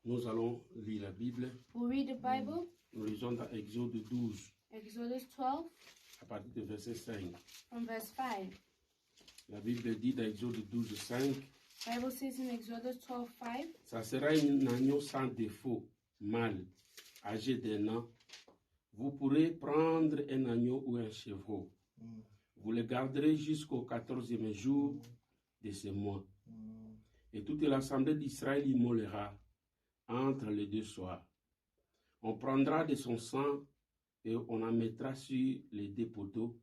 Nous allons lire la Bible. We'll read the Bible. Nous lisons dans Exode 12, Exodus 12 à partir du verset 5. from verse 5. La Bible dit dans Exode 12, 5, Bible says in Exodus 12, 5, ça sera un agneau sans défaut, mâle, âgé d'1 an. Vous pourrez prendre un agneau ou un chevreau. Vous le garderez jusqu'au 14e jour de ce mois. Et toute l'assemblée d'Israël immolera entre les deux soirs. On prendra de son sang et on en mettra sur les deux poteaux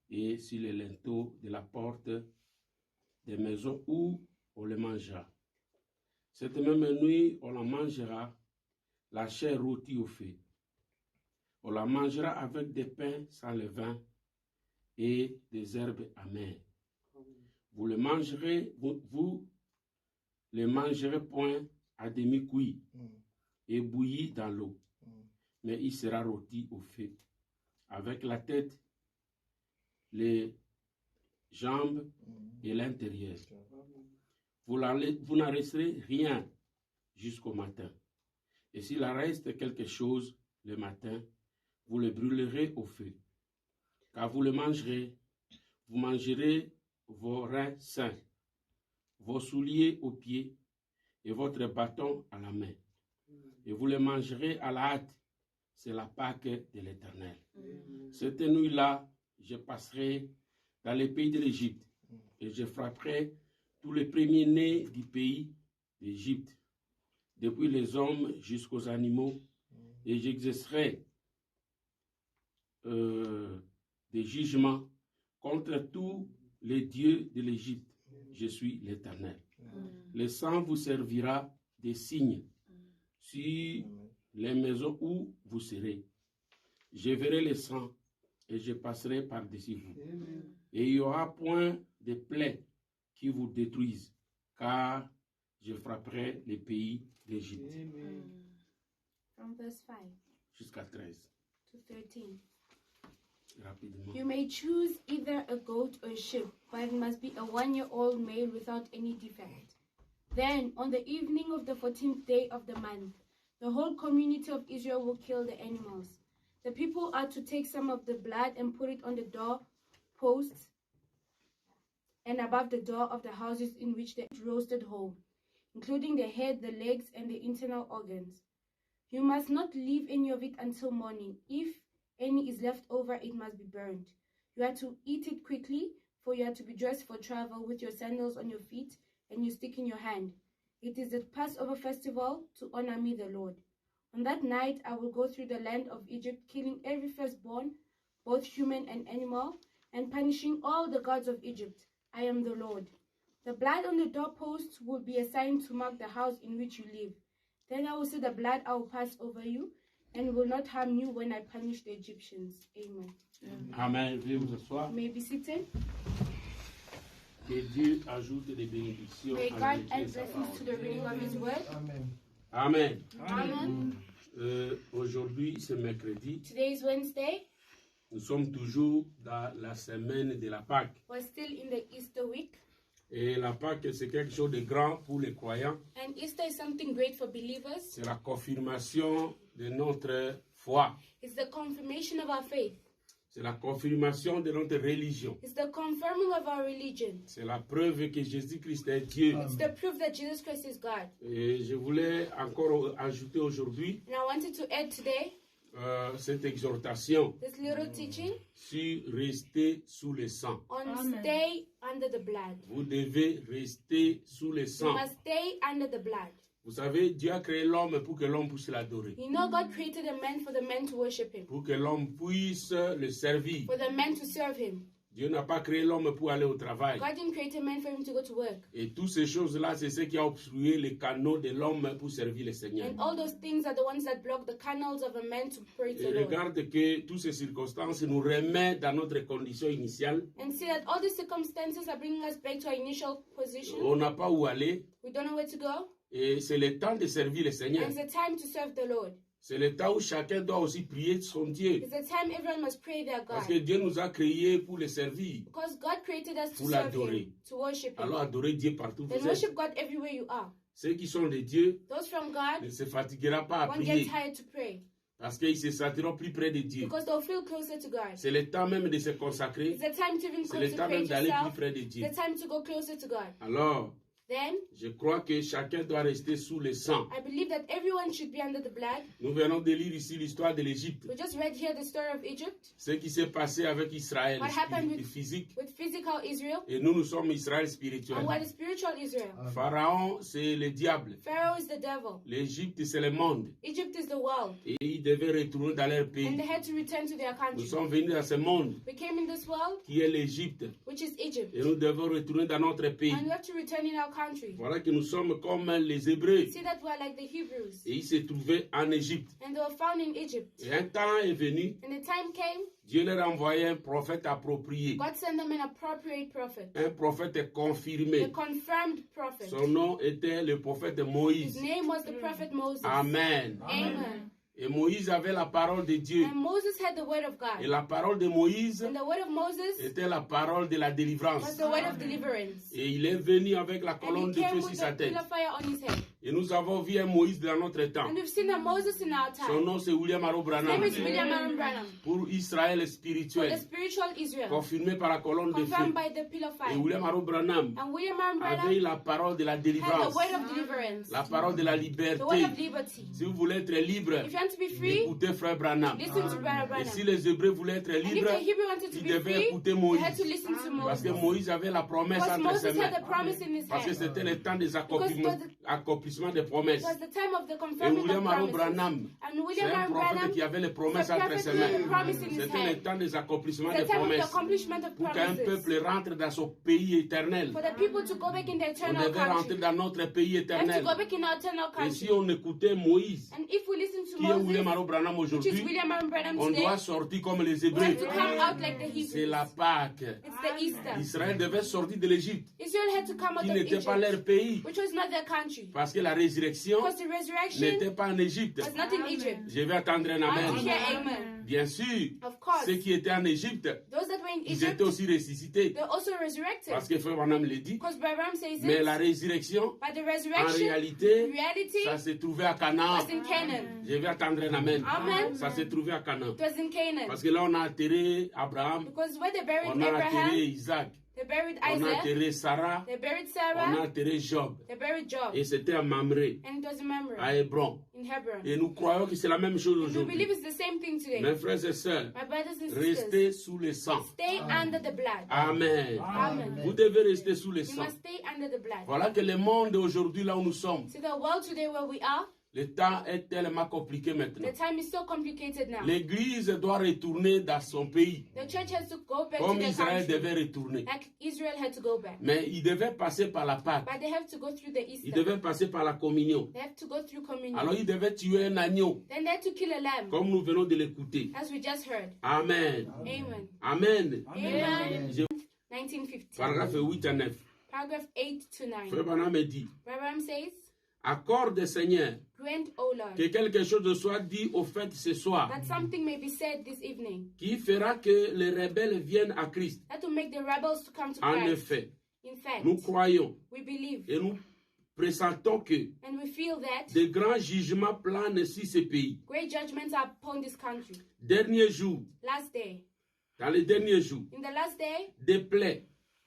et sur les linteaux de la porte des maisons où on le mangera. Cette même nuit, on la mangera, la chair rôtie au feu. On la mangera avec des pains sans levain et des herbes amères. Vous le mangerez, vous le mangerez point à demi cuit et bouilli dans l'eau, mais il sera rôti au feu, avec la tête, les jambes et l'intérieur. Vous n'en resterez rien jusqu'au matin. Et s'il en reste quelque chose le matin, vous le brûlerez au feu. Car vous le mangerez, vous mangerez vos reins sains, vos souliers aux pieds et votre bâton à la main. Et vous le mangerez à la hâte. C'est la Pâque de l'Éternel. Cette nuit-là, je passerai dans les pays de l'Égypte et je frapperai tous les premiers-nés du pays d'Égypte, depuis les hommes jusqu'aux animaux, et j'exercerai des jugements contre tous les dieux de l'Égypte. Je suis l'Éternel. Le sang vous servira de signe sur les maisons où vous serez. Je verrai le sang et je passerai par-dessus vous. Et il n'y aura point de plaies qui vous détruisent, car je frapperai les pays d'Égypte. from verse 5 Jusqu'à 13. to 13. Rapidement. You may choose either a goat or a sheep, but it must be a 1-year-old male without any defect. Then, on the evening of the 14th day of the month, the whole community of Israel will kill the animals. The people are to take some of the blood and put it on the door posts and above the door of the houses in which they roasted whole, including the head, the legs, and the internal organs. You must not leave any of it until morning. If any is left over, it must be burned. You are to eat it quickly, for you are to be dressed for travel with your sandals on your feet and your stick in your hand. It is the Passover festival to honor me, the Lord. On that night I will go through the land of Egypt, killing every firstborn, both human and animal, and punishing all the gods of Egypt. I am the Lord. The blood on the doorposts will be a sign to mark the house in which you live. Then I will see the blood, I will pass over you, and will not harm you when I punish the Egyptians. Amen. Amen. Veuillez vous asseoir. You may be seated. Que Dieu ajoute des bénédictions May à God la add lecture de sa blessings to the parole. reading of His word. Amen. Amen. Aujourd'hui, c'est mercredi. Today is Wednesday. Nous sommes toujours dans la semaine de la Pâque. We're still in the Easter week. Et la Pâque, c'est quelque chose de grand pour les croyants. And Easter is something great for believers. C'est la confirmation de notre foi. It's the confirmation of our faith. C'est la confirmation de notre religion. It's the confirming of our religion. C'est la preuve que Jésus-Christ est Dieu. It's the proof that Jesus Christ is God. Et je voulais encore ajouter aujourd'hui And I wanted to add today cette exhortation this little teaching sur rester sous le sang. on stay under the blood. Vous devez rester sous le You sang. must stay under the blood. Vous savez, Dieu a créé l'homme pour que l'homme puisse l'adorer, You know God created a man for the man to worship him, pour que l'homme puisse le servir. for the man to serve him. Dieu n'a pas créé l'homme pour aller au travail. God didn't create a man for him to go to work. Et toutes ces choses-là, c'est ce qui a obstrué les canaux de l'homme pour servir le Seigneur. And all those things are the ones that block the canals of a man to pray to Et the Lord. regarde que toutes ces circonstances nous remettent dans notre condition initiale. And see that all these circumstances are bringing us back to our initial position. On n'a pas où aller. We don't know where to go. Et c'est le temps de servir le Seigneur. And it's the time to serve the Lord. C'est le temps où chacun doit aussi prier son Dieu. It's the time everyone must pray their Parce God. que Dieu nous a créés pour le servir, Because God created us to pour serve l'adorer. Him, to worship Him. Alors adorez Dieu partout où Then vous êtes. worship God everywhere you are. Ceux qui sont de Dieu Those from ne God se fatigueront pas à won't get prier tired to pray parce qu'ils se sentiront plus près de Dieu. because they'll feel closer to God. C'est le temps même de se consacrer. It's the time to even C'est le temps consecrate même d'aller plus yourself. près de It's Dieu. the time to go closer to God. Alors, Then, je crois que chacun doit rester sous le sang. I believe that everyone should be under the blood. Nous venons de lire ici l'histoire de l'Égypte. We just read here the story of Egypt Ce qui s'est passé avec Israël What happened with- physique. with physical Israel, Et nous sommes Israël spirituel. and what is spiritual Israel. Pharaon, c'est le diable. Pharaoh is the devil. L'Égypte, c'est le monde. Egypt is the world. Et ils devaient retourner dans leur And pays. they had to return to their Nous country. sommes venus dans ce monde We came in this world, qui est l'Égypte. which is Egypt. Et nous devons retourner dans notre pays. And we have to return in our country. Voilà que nous sommes comme les Hébreux. See that we are like the Hebrews. Et ils se trouvaient en Égypte. And they were found in Egypt. Et un temps est venu, And the time came, Dieu leur a envoyé un prophète approprié. God sent them an appropriate prophet. Un prophète A confirmé. confirmed prophet. Son nom était le prophète His Moïse. name was the prophet Moses. Amen. Amen. Et Moïse avait la parole de Dieu. And Moses had the word of Et God. la parole de Moïse And the word of Moses était la parole de la was délivrance. the word of deliverance. Et il est venu avec la And colonne he de came feu with sur the sa tête. pillar of fire on his head. Et nous avons vu un Moïse dans notre temps. And we've seen a Moses in our Son time. nom c'est William Arrow His Branham. name is William Aaron Branham. Pour Israël For the spirituel. spiritual Israel. Confirmé par la colonne de feu. Confirmed by the pillar of Et fire. William Arrow Branham And William Aaron avait Branham la parole de la had the délivrance. word of deliverance. La parole de la The word liberté. of liberty. Si vous voulez être libre, If you want to be free, écoutez frère Branham. listen to Brother Et Branham. si les Hébreux voulaient être And if libres, the Hebrew wanted to ils be devaient free, écouter they Moïse. had to listen to Parce que Moses. Moïse avait la promesse Because entre ses Moses mains. had the promise in his Parce que hand. c'était le temps des Because it was the- accomplissements des promesses. It was the time of the Et confirming of William Arrow promises. Branham, And c'est William un Aaron prophète Branham qui avait les promesses was a entre prophet ses with a mains. promise in his C'était le hand. temps des accomplissements The des time of the promesses. accomplissement of Pour qu'un promises. peuple rentre dans son pays éternel, For the people to go back in their on eternal devait rentrer country. dans notre pays They have to éternel. go back in our eternal Et si country. on écoutait Moïse, And if we listen to qui est William Moses, Arrow Branham which is aujourd'hui, William Aaron Branham on today, doit sortir comme les we Hébreux. have to come out like the C'est la Hebrews. Pâque. It's the Easter. Israël devait sortir de l'Égypte, Israel had to come out qui of n'était pas Egypt, leur pays, which was not their country. parce que la résurrection Because the resurrection n'était pas en Égypte. was not in Egypt. Je vais attendre un I want to amen. hear amen. Bien sûr, Of course, ceux qui étaient en Égypte, those that were in ils Egypt, étaient aussi ressuscités. they're also resurrected. Parce que Frère Branham le dit. Because Branham says Mais it. la résurrection, But the en resurrection, réalité, reality, ça s'est trouvé à Canaan. was in Canaan. Je vais attendre un amen. Amen. Ça s'est trouvé à Canaan. It was in Canaan. Parce que là, on a enterré Abraham, Because where they buried on a enterré Abraham, Isaac, they buried on a Isaac, enterré Sarah, they buried on a Sarah, enterré Job. they buried Job. Et c'était à Mamré, And it was in Mamre, à Hébron. in Hebron. Et nous croyons que c'est la même chose And we aujourd'hui. believe it's the same thing today. Mes frères et sœurs, My brothers and sisters, restez sous le sang. stay under the blood. Amen. Amen. Vous devez rester sous le You sang. must stay under the blood. Voilà que le monde aujourd'hui, là où nous sommes, See, the world today where we are, le temps est tellement compliqué maintenant. the time is so complicated now. L'Église doit retourner dans son pays, The church has to go back to comme their Israël country. devait retourner. Like Israel had to go back. Mais il devait passer par la Pâque, But they have to go through the il Easter. devait passer par la communion. They have to go through communion. Alors il devait tuer un agneau, Then they had to kill a lamb, comme nous venons de l'écouter. as we just heard. Amen. Amen. Amen. Amen. Je- 1950. Paragraphe 8 à 9. Paragraph 8 to 9. Frère Branham me dit, Abraham says, accorde Seigneur grant, O Lord, que quelque chose soit dit au fait ce soir, that something may be said this evening, qui fera que les rebelles viennent à Christ. that will make the rebels to come to En Christ. effet, In fact, nous croyons we believe et nous pressentons que and we feel that de grands jugements planent sur ce pays. great judgments are upon this country. Dernier jour, Last day. dans les derniers jours, In the last day, des plaies,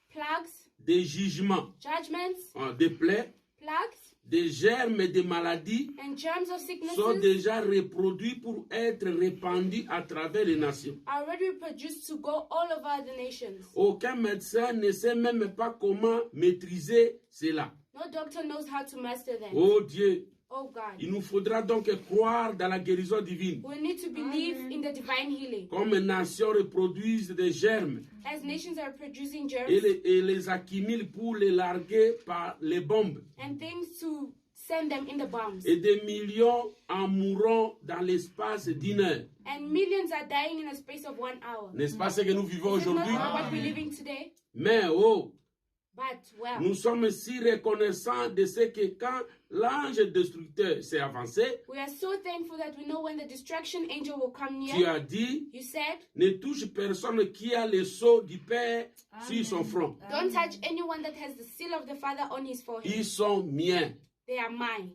plagues, des jugements, judgments, des plaies, plagues, des germes et des maladies and germs of sont sicknesses déjà reproduits pour être répandus à travers les nations. are already produced to go all over the nations. Aucun médecin ne sait même pas comment maîtriser cela. No doctor knows how to master them. Oh Dieu, Oh God. il nous faudra donc croire dans la guérison divine. We need to believe in the divine healing. Comme les nations reproduisent des germes As nations are producing germs et les accumulent pour les larguer par les bombes. and things to send them in the bombs. Et des millions en mourront dans l'espace d'une heure. And millions are dying in a space of 1 hour. N'est-ce pas ce que nous vivons Is it not aujourd'hui? what we're living today? Mais oh, But, nous sommes si reconnaissants de ce que quand l'ange destructeur s'est avancé, we are so thankful that we know when the destruction angel will come tu near. as dit, You said, ne touche personne qui a le sceau du Père sur son front. don't touch anyone that has the seal of the Father on his forehead. Ils sont miens. They are mine.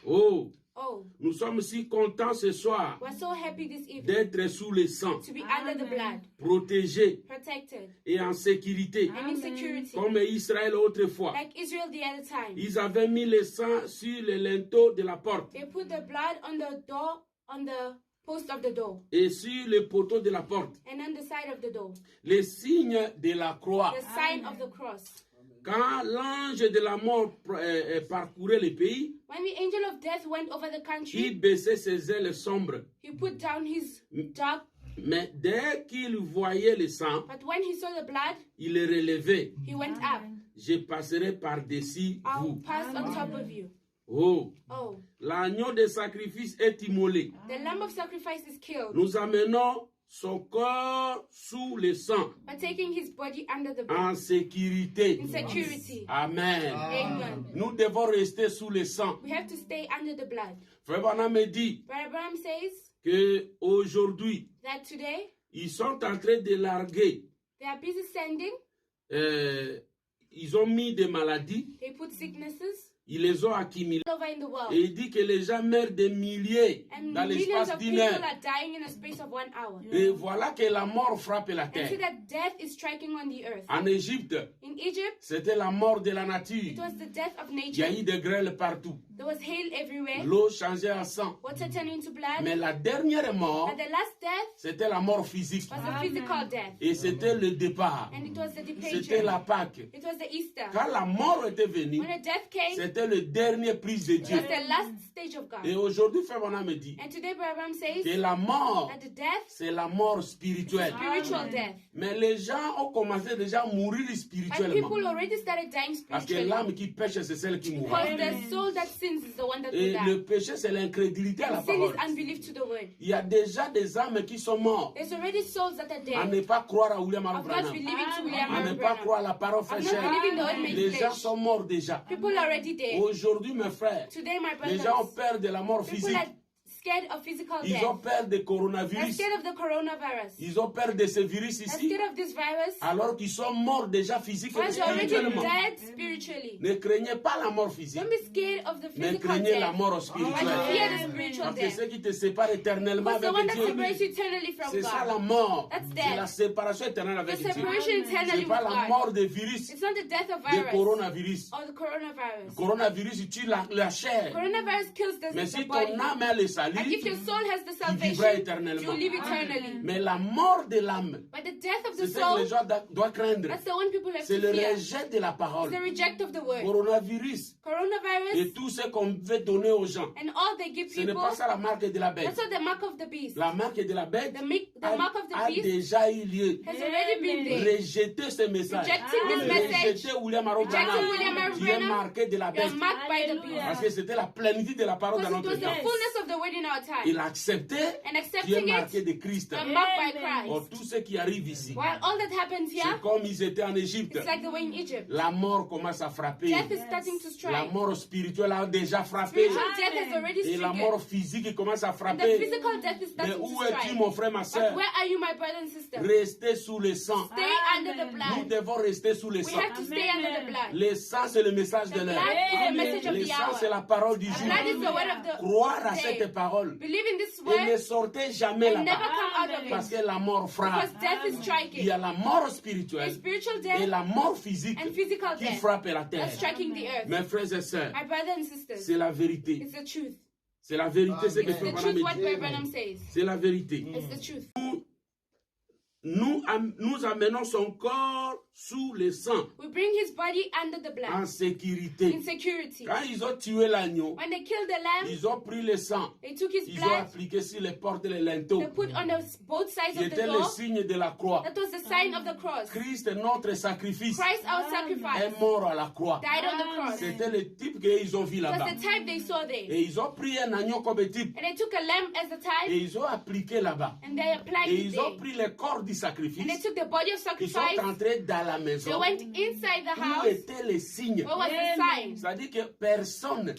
Oh, Oh, nous sommes si contents ce soir we're so happy this evening d'être sous le sang, to be under the blood, protégés protected, et en sécurité, and in security. comme Israël autrefois. Like Israel the other time. Ils avaient mis le sang sur le linteau de la porte They put the blood on the door, on the post of the door, et sur le poteau de la porte. and on the side of the door. Les signes de la croix. The sign of the cross. Quand l'ange de la mort parcourait le pays, When the angel of death went over the il country, baissait ses ailes sombres. he put down his dark, Mais dès qu'il voyait le sang, but when he saw the blood, il le relevait. he went up. Je passerai par-dessus I'll vous. pass on top of you. Oh, Oh, l'agneau de sacrifice est immolé. the lamb of sacrifice is killed. Nous amenons son corps sous le sang, But taking his body under the blood, en sécurité. in security. Amen. Amen. Nous devons rester sous le sang. We have to stay under the blood. Frère Branham me dit Brother Abraham says que aujourd'hui, that today ils sont en train de larguer. they are busy sending, Ils ont mis des maladies, they put sicknesses ils les ont accumulées. all over in the world. Et il dit que les gens meurent des milliers And dans millions l'espace of d'une people heure. are dying in a space of 1 hour. Et voilà que la mort frappe la And terre. see that death is striking on the earth. En Égypte, In Egypt, c'était la mort de la it nature. was the death of Il y a nature. eu des grêles partout. There was hail everywhere. L'eau changeait en sang. Water turned into blood. Mais la dernière mort, But the last death c'était la mort physique. was a physical death. Et c'était le départ. And it was the C'était departure. la Pâque. It was the Easter. Quand la mort était venue, When the death came, it c'était le dernier prise de Dieu. was the last stage of Et God. aujourd'hui, Frère Branham me dit And today, Brother Abraham says que la mort, that the death c'est la mort is a spirituelle. spiritual death. Mais les gens ont commencé déjà à mourir But spirituellement. people already started dying Parce que spiritually. l'âme qui pêche, c'est celle qui mourra. Because the soul that sins is the one that will Et die. le péché, c'est l'incrédulité à la And sin is parole. unbelief to the word. Il y a déjà des âmes qui sont mortes There's already souls that are à dead. ne pas croire à William Of not Branham, believing to William à ne Marion pas Branham. croire à la parole Of not fraîcheur. believing the old Les man's gens flesh. sont morts déjà. People are already dead. Aujourd'hui, mes frères, Today, my les gens ont brothers, peur de la mort people physique. are scared of physical Ils ont death. peur du They're coronavirus. scared of the coronavirus. Ils ont peur de ce virus They're ici, scared of this virus. alors qu'ils sont morts déjà physiquement et Because you're already spirituellement. dead spiritually. Ne craignez pas la mort physique, Don't be scared of the mais physical craignez la death. mort But spirituelle. fear the spiritual Parce que death. ce qui te sépare éternellement Because the one avec that separates Dieu, you eternally from c'est ça la God. mort. That's C'est la death. séparation éternelle The avec Dieu. separation eternally C'est with pas la God. mort des virus, It's not the death of des virus coronavirus. or the coronavirus. Le coronavirus, il tue la chair. Coronavirus kills Mais the si body. ton âme a le salut, And if your soul has the tu vivras salvation, éternellement. you'll live eternally. Mais la mort de l'âme, But the death of the c'est ce que les soul, gens doivent craindre. that's the one people have C'est to le fear. rejet de la It's parole. the reject of the word. Coronavirus et Coronavirus tout ce qu'on veut donner aux gens. and all they give Ce n'est people, pas ça la marque de la bête. that's not the mark of the beast. La marque de la bête The mark of the a beast déjà eu lieu. has already been there. Rejeter ce message. Rejecting this message, Rejeter William Aaron rejecting William Branham. Aaron Tu es Branham, marqué de la you're bête. marked by the Parce beast. que c'était la plénitude de la parole dans Because it notre was the temps. fullness of the word in our time. Il a accepté, And tu es accepting marqué it, de Christ. you're marked by Pour Christ. tout ce qui arrive ici, While all that happens c'est here, comme ils étaient en Égypte. it's like the way in Egypt. La mort commence à frapper. Death is starting to La strike. mort spirituelle a déjà frappé. Spiritual death has already Et la stricken. mort physique commence à And the frapper. physical death is Mais starting où to es-tu, strike. mon frère, ma But soeur? where are you, my brother and sister? Restez sous le sang. Stay under the Nous blood. devons rester sous le We sang. have to stay under the blood. Le sang, c'est le message de The blood l'heure. is the message of Le the sang, c'est hour. la parole du The jour. blood is the word of the Croire à day. cette parole. Believe in this Et ne word sortez jamais and never là-bas. come out of Parce it. que la mort frappe. Because death is Il y striking. a la mort The spirituelle spiritual et death la mort physique and physical qui death frappe la terre. that's striking the earth. Mes frères et sœurs, My brothers and sisters, c'est la vérité. it's the truth. C'est la vérité, ce que It's the Frère truth Branham what dit. Brother Branham says. C'est la vérité. It's the truth. Nous amenons son corps sous le sang, We bring his body under the en blood sécurité. in security. Quand ils ont tué l'agneau, When they killed the lamb, ils ont pris le sang, they took his ils ont blood, appliqué sur les portes et les linteaux, they put on both sides qui of the était le door. signe de la croix. That was the sign of the cross. Christ, notre sacrifice, Christ, our sacrifice, est mort à la croix. died on the cross. It C'était le type qu'ils ont vu was là-bas. the type they saw there. Et ils ont pris un agneau comme type, And they took a lamb as the et type, ils ont appliqué là-bas. and they applied Et it ils ont there. pris le corps du And they sacrifice, took the body of ils sont sacrifice, entrés dans la They maison went inside the où house. étaient les signes. Where was the sign? C'est-à-dire que personne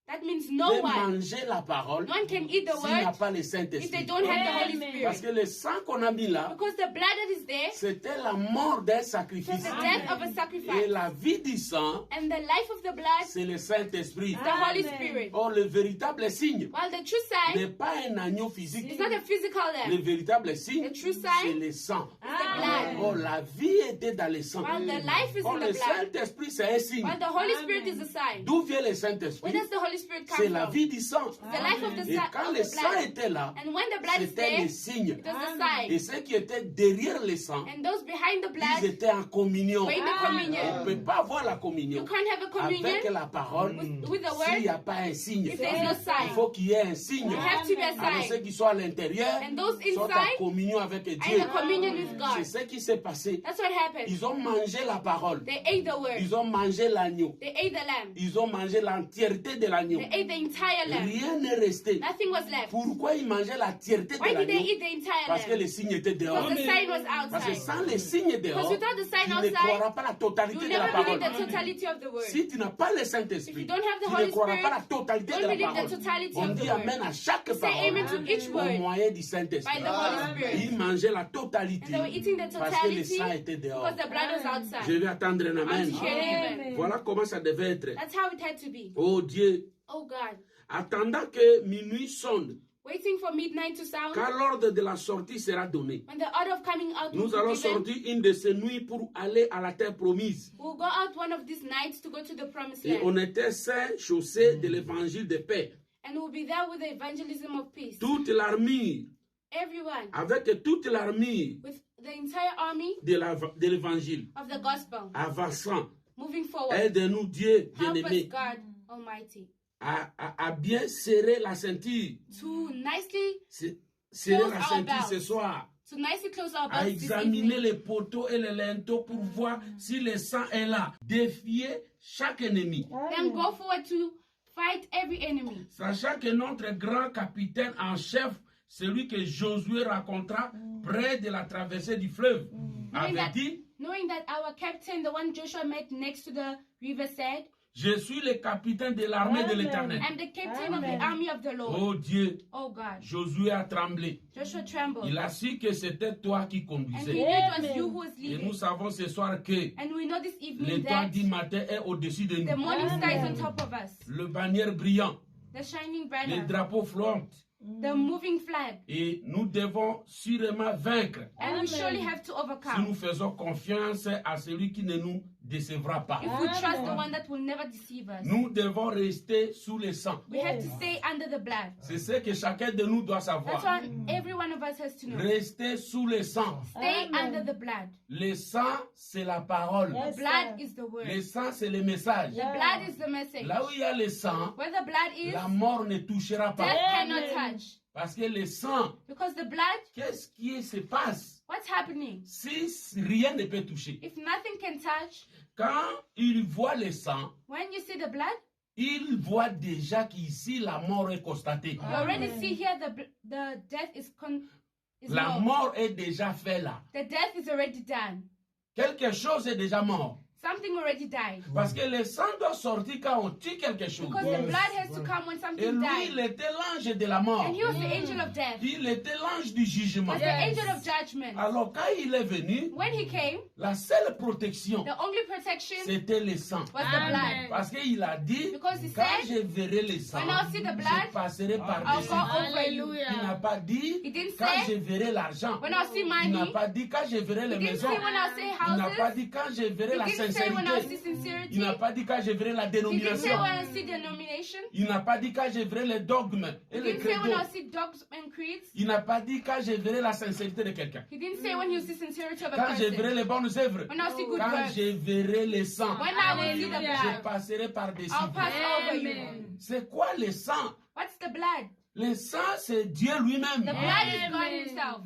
That means ne no peut one. manger la parole No one can eat the s'il n'y a word pas le if they Saint-Esprit. don't have the Holy Parce Spirit. que le sang qu'on a mis là, Because the blood that is there c'était la mort d'un was sacrifice. the death of a Et sacrifice. la vie du sang, And the life of the blood, c'est le Saint-Esprit. the Holy Spirit. Or, le véritable signe While the true n'est sign pas un agneau physique. is not a physical Le lamb. véritable signe, The true sign c'est le sang. It's the blood. Oh, la vie était dans le sang. While the life is Oh, in le the blood. Saint-Esprit, c'est un signe. While the Holy Spirit is a sign. D'où vient le Where Saint-Esprit? does the Holy Spirit C'est come la from? vie du sang. The life of the, Et quand le sang blood. était là, And when the blood is c'était there, le signe. it was the Et sign. ceux qui étaient derrière le sang, And those behind the ils blood étaient en communion. were in the On communion. ne peut pas avoir la You communion can't have a avec communion la parole with the s'il n'y word a pas un signe. if there's no Il sign. faut qu'il y ait un signe. There have to be a Alors ceux sign. qui sont à l'intérieur And those sont en inside communion avec Dieu. are in the communion with C'est God. ce qui s'est passé. That's what happened. Ils ont mangé la parole. They ate the word. Ils ont mangé l'agneau. They ate the lamb. Ils ont mangé l'entièreté de l'agneau. They ate the entire lamb. Rien n'est resté. Nothing was left. Pourquoi ils mangeaient l'entièreté de Why did they l'agneau? eat the entire Parce que lamb? les signes étaient dehors. Because the sign was Parce que outside. sans les signes dehors, Because without the sign tu ne outside, croiras pas la you totalité will de la never believe parole. the totality of the word. Si tu n'as pas le If Saint-Esprit, you don't have the tu ne Holy croiras pas la Spirit, totalité don't de la believe the parole. totality On of the dit word. Amen à chaque Say amen parole to each au word moyen du by Saint-Esprit. the Holy Spirit. Ils mangeaient la totalité And they were eating the parce que le totality sang était dehors. because the blood was Je outside. vais attendre un Amen. I'm to hear an amen. Voilà comment ça devait être. That's how it had to be. Oh Dieu, Oh God. attendant que minuit sonne, Waiting for midnight to sound. quand l'ordre de la sortie sera donné, When the order of coming out will nous be allons given, sortir une de ces nuits pour aller à la terre promise. we'll go out one of these nights to go to the promised Et on land. était saints, chaussés de l'évangile de paix. And we'll be there with the evangelism of peace. Toute l'armure, Everyone avec toute l'armure with the entire army de l'évangile, of the gospel avançant. moving forward. Aide-nous, Dieu Help us, bien-aimé, God Almighty, à bien serrer la ceinture. to nicely Serrer Close la our ceinture belts. ce soir. close our À belts this examiner evening. les poteaux et les linteaux pour voir si le sang est là. Défier chaque ennemi. Then go forward to fight every enemy. Sachant que notre grand capitaine en chef, celui que Josué racontera près de la traversée du fleuve, avait dit, Knowing that our captain, the one Joshua met next to the river, said, je suis le capitaine de l'armée de l'Éternel. I'm the captain of the army of the Lord. Oh Dieu, Oh God. Josué a tremblé. Joshua trembled. Il a su que c'était toi qui And he conduisais. knew it was you who was Et nous leading. savons ce soir que And we know this evening l'étoile that du matin est au-dessus de the nous. morning star is on top of us. Le bannière brillant, The shining les banner. drapeaux flottants. The moving flag. Et nous devons sûrement vaincre And we surely have to si nous overcome. faisons confiance à celui qui ne nous décevra pas. If we trust the one that will never deceive us. Nous devons rester sous le sang. We have to stay under the blood. C'est ce que chacun de nous doit That's savoir. what every one of us has to know. Rester sous le sang. Stay under the blood. Le sang, c'est la parole. The blood is the Le word. sang, c'est le message. The blood is the message. Là où il y a le sang, Where the blood is, la mort ne touchera death pas. cannot touch. Parce que le sang, Because the blood, qu'est-ce qui se passe what's happening? si rien ne peut toucher? If nothing can touch, Quand il voit le sang, when you see the blood, il voit déjà qu'ici la mort est constatée. you already see here the death is La known. mort est déjà faite là. The death is already done. Quelque chose est déjà mort. Something already died. Parce que le sang doit sortir quand on tue quelque chose. Because the blood has to come when Et something lui, died. il était l'ange de la mort. And he was the angel of death. Il était l'ange du jugement. Was the angel of judgment. Alors quand il est venu, When he came, la seule protection, the only protection c'était le sang. was the blood. Parce qu'il a dit, Because he quand said, je verrai le sang, when I see the blood, je passerai I'll par-dessus. go over you. Il n'a pas dit, He didn't quand say, je verrai l'argent. when I see Il n'a money. pas dit, quand je verrai les He didn't maisons. say when I see Il n'a pas houses. dit, quand je verrai He la didn't say when I see sincérité. sincerity. Il n'a pas dit, quand je verrai la He didn't say dénomination. when I see denomination. Il n'a pas dit, quand je verrai les dogmes et He les didn't say when credos. I see dogs and creeds. Il n'a pas dit, quand je verrai la sincérité de quelqu'un. He didn't say when you see sincerity of a Quand je verrai person. les bonnes œuvres. When I see good Quand works. je verrai le sang. When I will see the Je blood. passerai par-dessus. I'll pass over you. C'est quoi le sang? What's the blood? Le sang, c'est Dieu lui-même. The blood is God himself.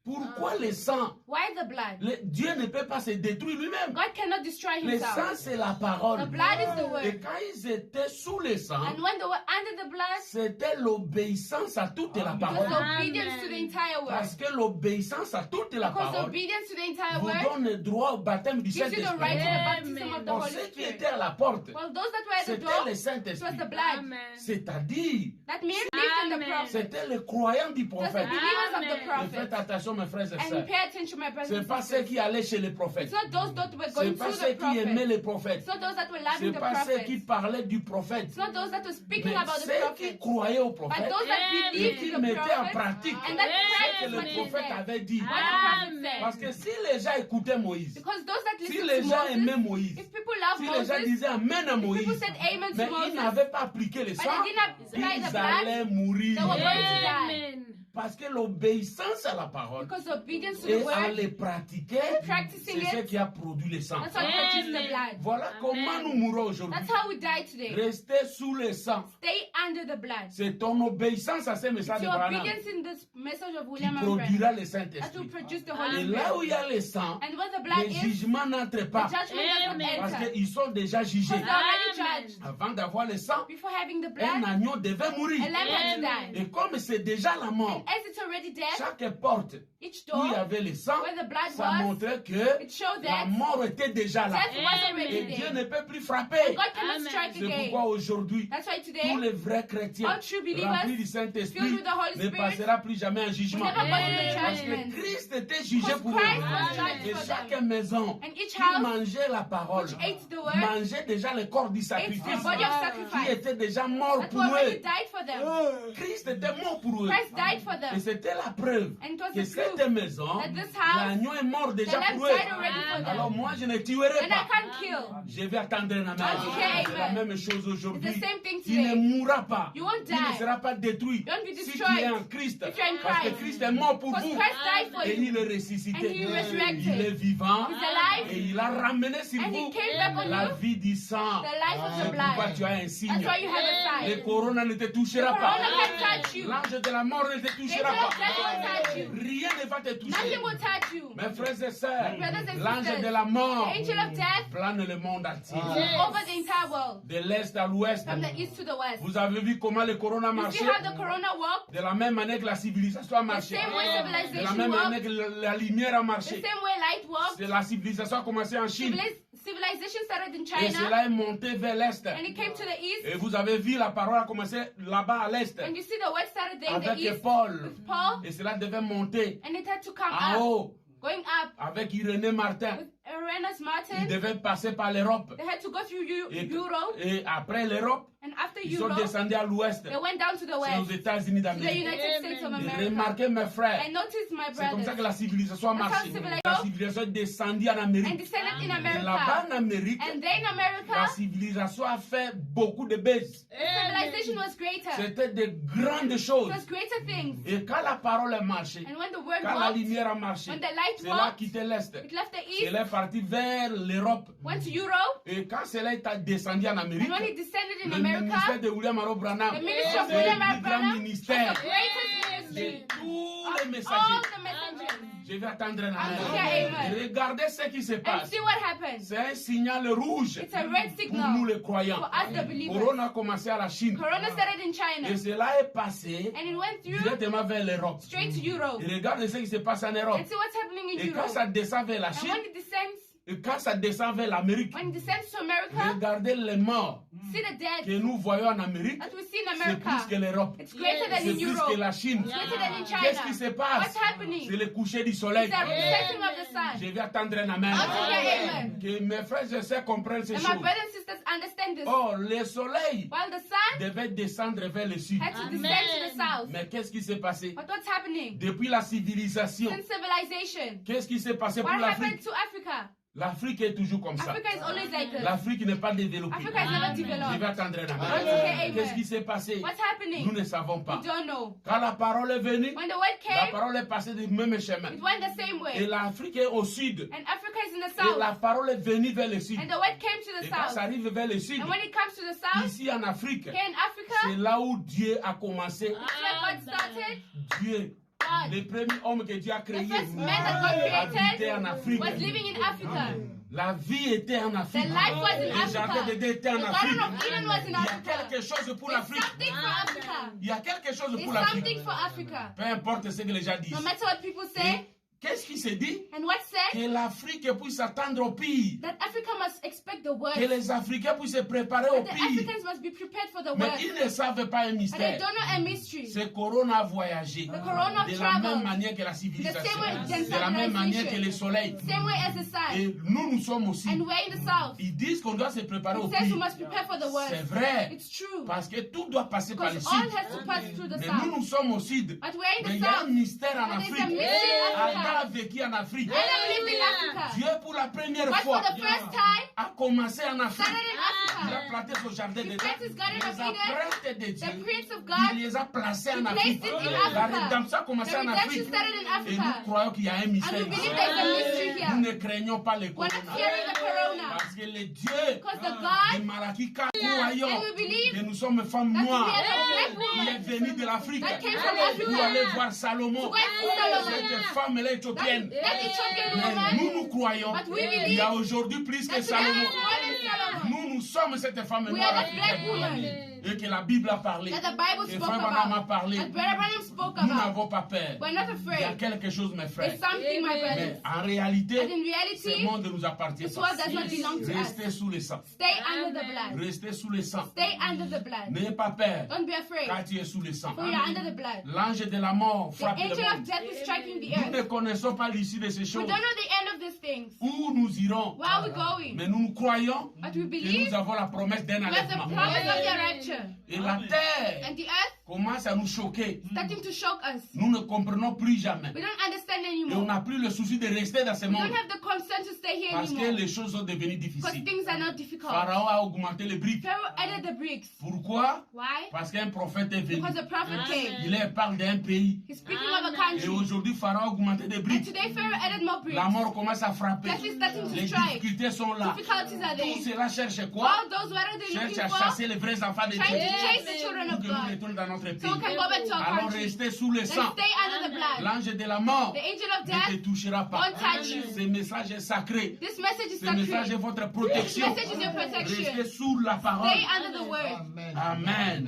Pourquoi le sang? Why the blood? Dieu ne peut pas se détruire lui-même. God cannot destroy Le himself. sang, c'est la parole. The blood is the Et word. quand ils étaient sous le sang, And when they were under the blood, c'était l'obéissance à toute la it was parole. obedience to the entire word. Parce que l'obéissance à toute la Because parole obedience to the entire vous word donne le droit au baptême du gives you the Saint-Esprit. right to the Amen. baptism of the Pour Holy ceux qui Spirit. étaient à la porte, Well, those that were at the c'était door, le it was Saint-Esprit. the blood. Amen. C'est-à-dire, That means believed in the Amen. prophet. c'était les croyants du It was the prophète. believers of Amen. the Et prophet. faites attention, mes frères et And sœurs. pay attention, my brothers C'est and pas ceux sisters. qui allaient chez les prophètes. It's not those that were C'est going pas to ceux the qui aimaient prophet. les prophètes. It's not those that were C'est loving the pas ceux prophet. qui parlaient du prophète. It's not those that were speaking Mais about the ceux qui prophet. croyaient au But prophète those that Amen. et believed qui in the mettaient en prophet. pratique And that ce que practiced le what he prophète said. avait dit. What the prophet Amen. Parce said. que si les gens écoutaient Moïse, Because those that si listened les to gens aimaient Moses, Moïse, if people love si les gens Moses, disaient Amen à if people Moïse, said amen mais to ils Moses, n'avaient pas appliqué le but sang, they did not apply the ils blood, allaient mourir. they were going to die. Amen. Parce que l'obéissance à la parole Because obedience to et the à word, les pratiquer, practicing c'est ce it, qui a produit le sang. that's what produced the Amen. blood. Voilà Amen. comment nous mourons aujourd'hui. That's how we die today. Rester sous le sang. Stay under the blood. C'est ton obéissance à ces messages It's de your Branham obedience in this message of qui William and Branham produira le that will Saint-Esprit. produce the Et Holy là où Spirit. il y a le sang, And where the blood le is, jugement n'entre the pas. judgment doesn't Amen. Parce enter. qu'ils sont déjà jugés. Because they're already Amen. judged. Avant d'avoir le sang, Before having the un blood, agneau devait mourir. a lamb had to Amen. die. Et comme c'est déjà la mort, And as it's already dead, chaque porte each où il y door avait le sang, where the blood ça was, montrait que it showed la that mort était déjà là. death was Et already Dieu there. ne peut plus frapper. And God cannot Amen. strike C'est again. pourquoi aujourd'hui, That's why tous today, les vrais chrétiens all true believers remplis du filled Saint-Esprit with the Holy ne Spirit passera plus jamais en will jugement. never go to the Parce judgment. que Christ était jugé Because pour Christ eux. was judged Et for chaque them. maison And each qui house mangeait la parole which ate the word mangeait déjà le corps du ate the sacrifice body of qui sacrifice était déjà mort that pour already eux. died for them. Christ était mort pour eux. Christ died for Et them. c'était la preuve And it was que the cette proof maison, that this house, l'agneau est mort the déjà lamb pour died eux. already for Alors them. moi, je ne tuerai And I pas. can't kill. Je vais attendre un amen. Okay, C'est la amen. même chose It's aujourd'hui. the same thing Tu ne today. mourras pas. You won't Tu ne die. seras pas détruit. Don't be Si tu destroyed. es en Christ. If you're in Parce que Christ. Christ est mort pour Because vous. Christ died for Et you. il est ressuscité. And he resurrected. Il est vivant. He's alive. Et il a ramené sur And vous he came back on la you vie du sang. the life of the C'est pourquoi blood. tu as un signe. That's why you have a Le sign. corona ne te touchera The pas. corona can't touch you. L'ange de la mort ne te The touchera angel of pas. death won't touch you. Rien ne va te toucher. Nothing will touch you. Mes frères et sœurs, Brothers and l'ange sisters, de la mort The angel of death plane le monde entier. over the entire world, De l'est à l'ouest. from the east to the west. Vous avez vu comment le corona You marchait? see how the corona worked? De la même manière que la civilisation a The marché. same way De la civilization même manière worked, que la lumière a the marché. same way light worked. C'est la civilisation a commencé en Chine. Civilization started in Et China, cela est monté vers l'est. and it came to the east. Et vous avez vu la parole a commencé là-bas à l'est. And you see the word started there in the Avec east Paul. with Paul, Et cela devait monter and it had to come en up, haut going up avec Irénée Martin. with Uranus Il Martin. devait passer par l'Europe. They had to go through Et, Europe, et après l'Europe, and after ils sont Europe, descendus à l'ouest. they went down to the C'est aux west, États-Unis to the d'Amérique. United States of Amen. Et America. remarquez mes frères, And notice, my c'est comme ça que brothers, la civilisation a That's how marché. civilization- La civilisation est descendue en and Amérique. descended in Et là-bas America. en Amérique, And then la America, civilisation a fait beaucoup de bêtises. civilization was greater. C'était de grandes It choses. was greater things. Et quand la parole a marché, And when the word quand la walked, lumière a marché, when the light cela a walked, quitté l'Est. it left the east, Cela est parti vers l'Europe. went to Europe, Et quand cela est descendu en Amérique, and when it descended in le America, ministère de William Arrow Branham, the ministry of c'est le William plus R. grand Branham was ministère the greatest de ministry tous of les all messagers. the messengers. Je vais attendre un Okay, amen. amen. Regardez ce qui se And passe. see what happened. C'est un signal rouge It's a red pour nous signal les croyants. for us the believers. Corona a commencé à la Chine. Corona started in China, Et cela est passé and it went through directement vers l'Europe. straight to Europe. Et regardez ce qui se passe en Europe. And see what's happening in Et quand Europe. ça descend vers la And Chine, when it descends, et quand ça descend vers l'Amérique, when it descends to America, regardez les morts see the dead que nous voyons en Amérique. that we see in C'est plus que America. l'Europe. It's greater than C'est in plus que Europe. la Chine. It's greater than in Qu'est-ce qui se China. passe? What's happening? C'est le coucher du soleil. It's the setting of the sun. Je vais attendre un amen. Okay, amen. Que mes frères et sœurs comprennent ces And my choses. brothers and sisters understand this. Oh, le soleil While the sun devait descendre vers le sud. had to Amen. descend to the south. Mais qu'est-ce qui s'est passé? But what's happening? Depuis la civilisation, Since civilization, qu'est-ce qui s'est passé pour what happened l'Afrique? to Africa? L'Afrique est toujours comme ça. Africa is always like this. L'Afrique n'est pas développée. Africa is never Je vais developed. attendre un Okay, amen. amen. Qu'est-ce qui s'est passé? What's Nous happening? ne savons pas. We don't know. Quand la parole est venue, When the word la came, parole est passée du même chemin. it went the same Et way. l'Afrique est au sud. And Africa is in the Et la south. parole est venue vers le sud. And the word came to the Et quand ça south. arrive vers le sud, And when it comes to the south, ici en Afrique, here in c'est Africa, là où Dieu a commencé. it's where God started. Dieu God. Le premier homme que Dieu a créé The first man that God habitait en created Afrique. was living in Africa. La vie était en The Afrique. life was in Le jardin Africa. d'Éden était The en Afrique. Garden of Eden was in Il y a Africa. quelque chose pour There's l'Afrique. something for Africa. Il y a quelque chose pour There's l'Afrique. something for Africa. Peu importe ce que les gens disent. No matter what people say, Et qu'est-ce qui se dit? and what's said, Que l'Afrique puisse s'attendre au pire. that Africa must expect the worst. Que les Africains puissent se préparer au That the pire. Africans must be prepared for the Mais worst. ils ne savent pas un And they mystère. don't know a mystery. Ce corona a voyagé The corona de la traveled même manière que la the civilisation, same way than de la même manière que civilization. le soleil. Same way as the sun. Et nous sommes aussi. And we're in the south. Ils disent qu'on doit se préparer au It says we pire. must prepare for the C'est worst. vrai. It's true. Parce que tout doit passer par le Because all sud. has to pass through the Mais south. nous sommes au sud. But we're in Mais the il y a un south. mystère en But there's a Afrique. mystery in Adam a Africa. vécu en Afrique. Adam lived in Africa. Dieu, pour la première But for fois, the first time, a commencé en Afrique. started in Il a Africa. planté son jardin He de planted his garden of les Eden. apprêtres de The Dieu. Prince of Il God, les a placés en he Afrique. placed it in La Africa. rédemption a The commencé en redemption Afrique. started in Et nous Africa. croyons qu'il y a un And mystère we believe ici. there's a mystery Nous here. ne craignons pas les We're not corona. fearing the corona. Parce que le Dieu Because the de God, Malachi 4, croyons and we believe que nous sommes femmes that we noires are a black qui est woman venue de l'Afrique that came from pour aller Africa. voir Salomon. To go and see Solomon. Cette femme-là éthiopienne. That Ethiopian Mais woman. nous croyons But we qu'il y a believe aujourd'hui plus que that today Salomon. is more than Solomon. Nous sommes cette femme We noire are the black africaine. woman Et que la Bible a parlé. that the Bible Que spoke Frère Branham a about. parlé. That Brother Branham spoke Nous about. n'avons pas peur. We're not Il y a afraid. quelque chose, mes frères. There's something, my brothers. Mais en réalité, But in ce reality, monde ne nous appartient this pas. world does not belong to us. Restez sous le sang. Stay under the blood. Restez sous le sang. Stay under the blood. N'ayez pas peur Don't be afraid. quand tu es sous le sang. For you are under the blood. L'ange de la mort The frappe le angel of monde. death is striking the Nous ne earth. connaissons pas l'issue de ces We choses. don't know the end of these things. Où nous irons. Where are we going? Mais nous croyons But we que believe nous avons la promesse d'un we have the enlèvement. promise of the rapture. Et la terre And the earth commence à nous choquer. starting to shock us. Nous ne comprenons plus jamais. We don't understand Et on anymore. n'a plus le souci de rester dans ce We monde. don't have the concern to stay here Parce que anymore. les choses sont devenues Because difficiles. things are not difficult. Pharaon a augmenté les briques. Pharaoh added the bricks. Pourquoi? Why? Parce qu'un prophète est venu. Because the prophet came. Il parle d'un pays. He's speaking of a Et country. aujourd'hui, Pharaon a augmenté des And briques. today Pharaoh added more bricks. La mort commence à frapper. Death is starting to Les strike. difficultés sont là. Difficulties are Tout there. cela cherche quoi? All those, what are they Cherche looking à for? chasser les vrais enfants de Trying to Dieu. chase the children Pour of que nous God. retournions dans notre So we pays. can go back to our Alors country. restez sous le Then sang. stay under the blood. L'ange de la mort The angel of ne te death touchera pas. won't touch you. Ce message est sacré. This message is Ce message est sacred. votre This protection. message is your Restez protection. sous la parole. Stay under the word. Amen. Amen.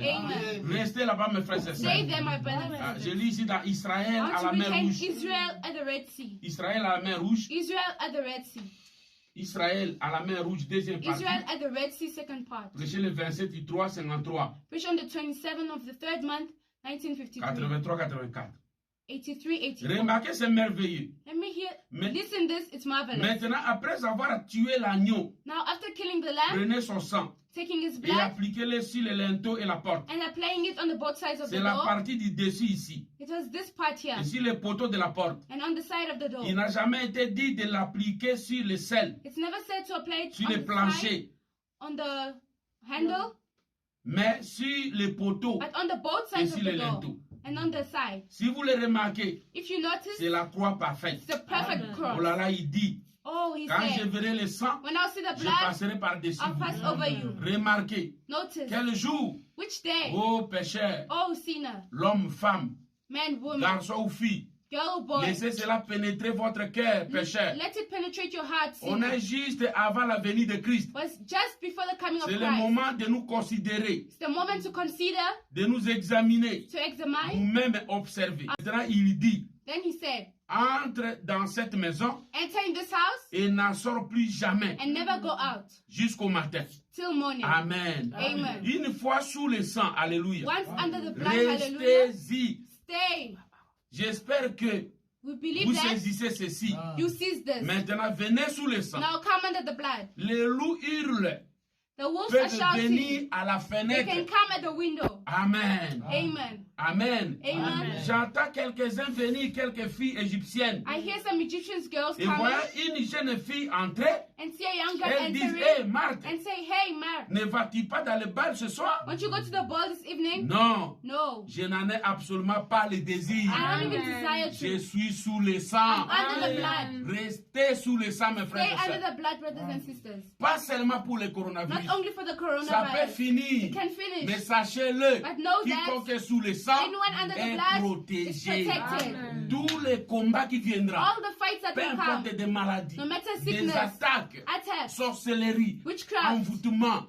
Restez là-bas, mes frères et Stay sœurs. there, my brothers Ah, and je sisters. lis ici dans Israël I à want la to mer retain Rouge. Israel at the Red Sea. Israël à la mer Rouge. Israel at the Red Sea. Israël à la mer Rouge, deuxième partie. Israel at the Red Sea, second part. Prêchez le 27 du 3, 53, Preached on the 27th of the third month, 1953. 83, 84. 83, 84. Remarquez, c'est merveilleux. Let me hear. Mais- Listen this, it's marvelous. Maintenant, après avoir tué l'agneau, Now, after killing the lamb, prenez son sang taking his et blood, appliquez-le sur le linteau et la porte. and applying it on the both sides of the C'est la door, partie du dessus ici. it was this part here, Et sur les poteaux de la porte. and on the side of the door. Il n'a jamais été dit de l'appliquer sur le sel, It's never said to apply it sur on le the side, plancher, on the handle, mais sur les poteaux but on the both et sides sur of les the door, linteaux. and on the side. Si vous le remarquez, If you notice, c'est la croix parfaite. it's the perfect cross. Oh là là, il dit, Oh, he quand je said, verrai le sang, when I see the je blood, passerai par-dessus I'll pass vous. over you. Remarquez, Notice, quel jour, which day, ô pécheur, oh sinner, l'homme, femme, man, woman, garçon ou fille, girl, boy, laissez cela pénétrer votre cœur, pécheur. let it penetrate your heart, On sinner. est juste avant la venue de Christ. Was just before the coming of C'est le Christ. moment de nous considérer, It's the moment to consider, de nous examiner, to examine. nous-mêmes observer. Maintenant, il dit, Then he said, entre dans cette maison enter in this house et n'en sors plus jamais and never go out jusqu'au matin. till morning. Amen. Amen. Une fois sous le sang, alléluia. Once under the blood, hallelujah, Restez-y. stay. J'espère que We believe vous that saisissez ceci. you seize this. Maintenant, venez sous le sang. Now come under the blood. Les loups hurlent, The wolves are peuvent shouting. venir à la They can fenêtre. come at the window. Amen. Amen. Amen. Amen. J'entends quelques-uns venir, quelques filles égyptiennes. I hear some Egyptian girls Et coming voilà une jeune fille entrer. and see a young girl Elles disent, entering hey Marthe, and say, hey, Mark, ne vas-tu pas dans le bal ce soir? won't you go to the ball this evening? Non, No. je n'en ai absolument pas le désir. I don't even desire Je to. suis sous le sang. Under the blood. Restez sous le sang, mes frères Stay et under sœurs. the blood, brothers and sisters. Pas seulement pour le coronavirus. Not only for the Ça peut coronavirus. finir. It can Mais finish. sachez-le, But know that quiconque est sous le sang sang anyone under the est blood is protégé. protected. Tous les combats qui viendront, All the fights that peu will importe come, des maladies, no matter des sickness, attaques, attacks, sorcellerie, witchcraft, envoûtement,